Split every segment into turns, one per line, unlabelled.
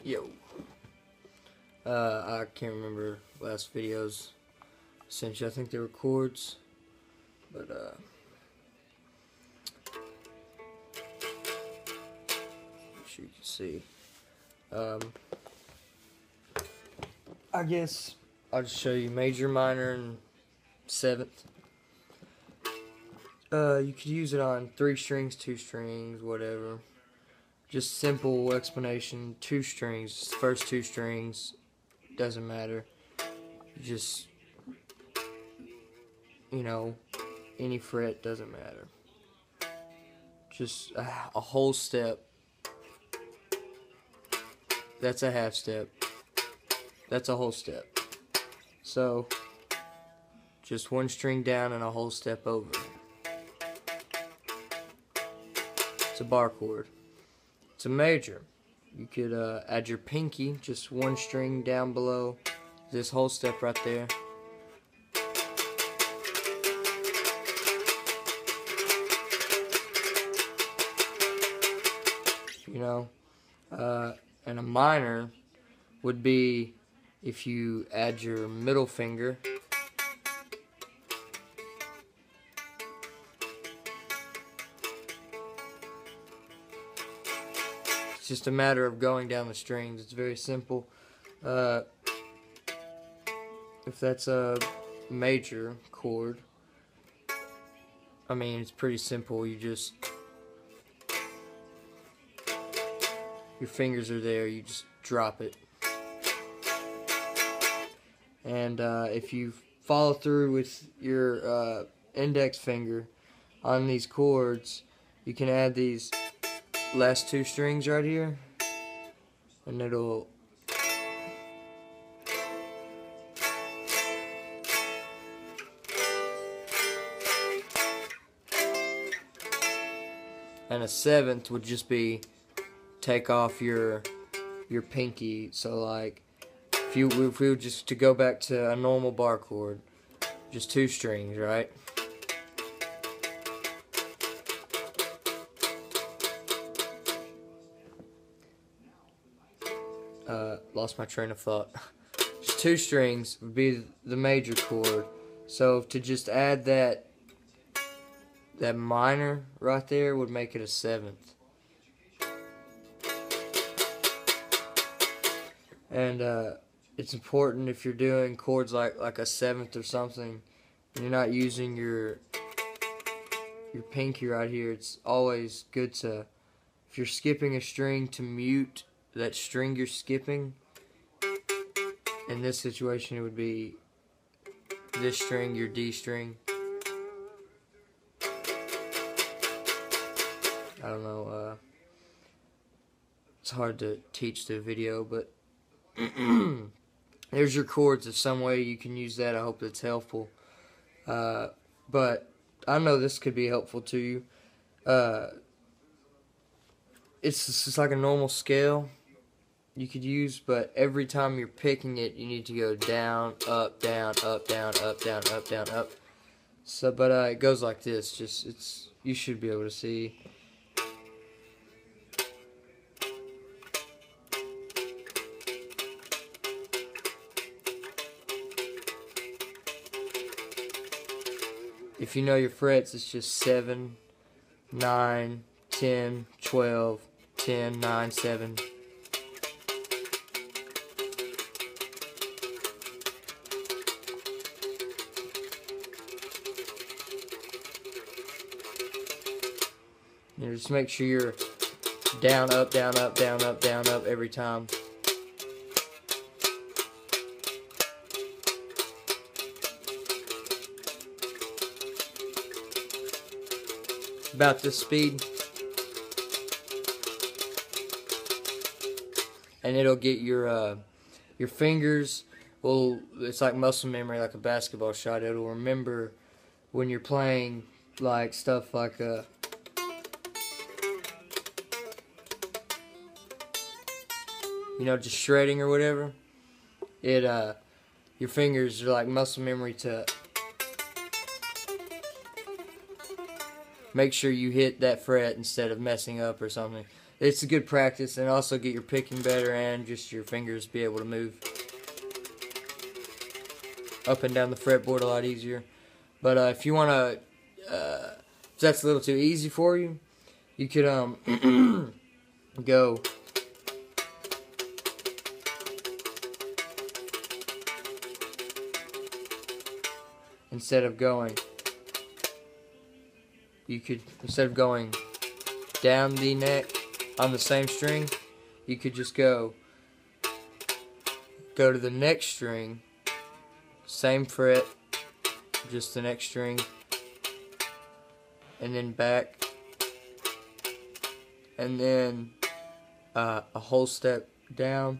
Yo. I can't remember last videos. Essentially, I think they were chords. But, as you can see. I guess I'll just show you major, minor, and seventh. You could use it on 3 strings, 2 strings, whatever. Just simple explanation. 2 strings, first 2 strings, doesn't matter. Just, you know, any fret, doesn't matter. Just a whole step. That's a half step. That's a whole step. So, just 1 string down and a whole step over. It's a bar chord. It's a major. You could add your pinky, just 1 string down below this whole step right there. You know, and a minor would be if you add your middle finger It's just a matter of going down the strings. It's very simple. If that's a major chord, I mean, it's pretty simple. You just, your fingers are there, you just drop it. And if you follow through with your index finger on these chords, you can add these last 2 strings right here, and it'll and a 7th would just be take off your pinky. So like if we were just to go back to a normal bar chord, just 2 strings, right? Lost my train of thought. Just 2 strings would be the major chord. So to just add that minor right there would make it a 7th. And it's important if you're doing chords like a 7th or something, and you're not using your pinky right here. It's always good to, if you're skipping a string, to mute that string you're skipping. In this situation, it would be this string, your D string. I don't know, it's hard to teach the video, but there's your chords. If some way you can use that, I hope it's helpful. But I know this could be helpful to you. It's just like a normal scale you could use, but every time you're picking it, you need to go down, up, down, up, down, up, down, up, down, up. So, but it goes like this. Just you should be able to see. If you know your frets, it's just 7, 9, 10, 12, 10, 9, 7. And just make sure you're down, up, down, up, down, up, down, up every time. About this speed, and it'll get your fingers. Well, it's like muscle memory, like a basketball shot. It'll remember when you're playing like stuff like you know, just shredding or whatever. It your fingers are like muscle memory to make sure you hit that fret instead of messing up or something. it's a good practice, and also get your picking better and just your fingers be able to move up and down the fretboard a lot easier. But if you want to, if that's a little too easy for you, you could go instead of going down the neck on the same string, you could just go to the next string, same fret, just the next string, and then back, and then a whole step down,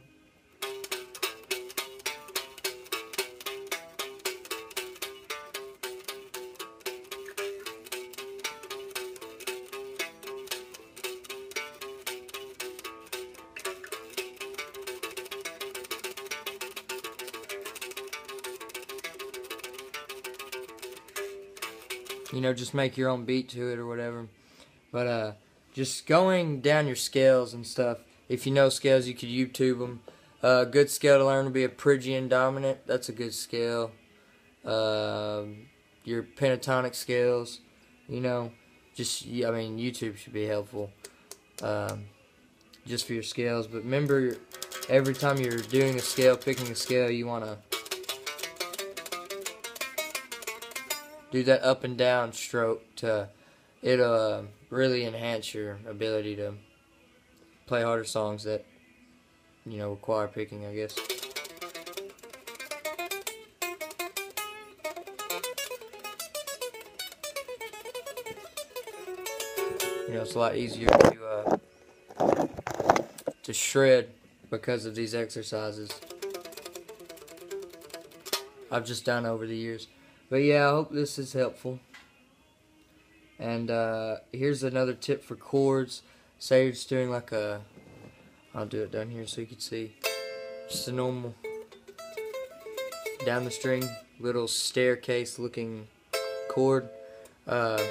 you know, just make your own beat to it or whatever. But just going down your scales and stuff, if you know scales, you could YouTube them. A good scale to learn would be a Phrygian dominant. That's a good scale. Your pentatonic scales, you know, just, I mean, YouTube should be helpful just for your scales. But remember, every time you're doing a scale, picking a scale, you want to do that up and down stroke to it'll really enhance your ability to play harder songs that, you know, require picking, I guess. You know, it's a lot easier to shred because of these exercises I've just done over the years. But yeah, I hope this is helpful. And here's another tip for chords. Say you're just doing like I'll do it down here so you can see. Just a normal down the string, little staircase looking chord. I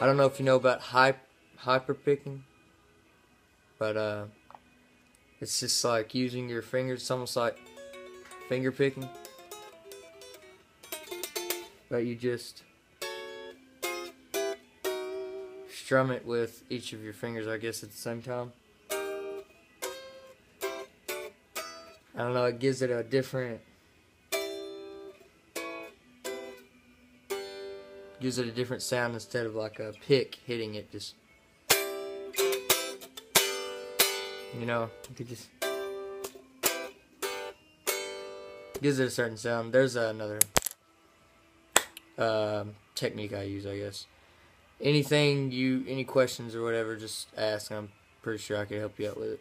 don't know if you know about hyper picking, but it's just like using your fingers. It's almost like finger picking. But you just strum it with each of your fingers, I guess, at the same time. I don't know, it gives it a different sound instead of like a pick hitting it. Just, you know, you could just gives it a certain sound. There's another technique I use, I guess. Any questions or whatever, just ask. I'm pretty sure I could help you out with it.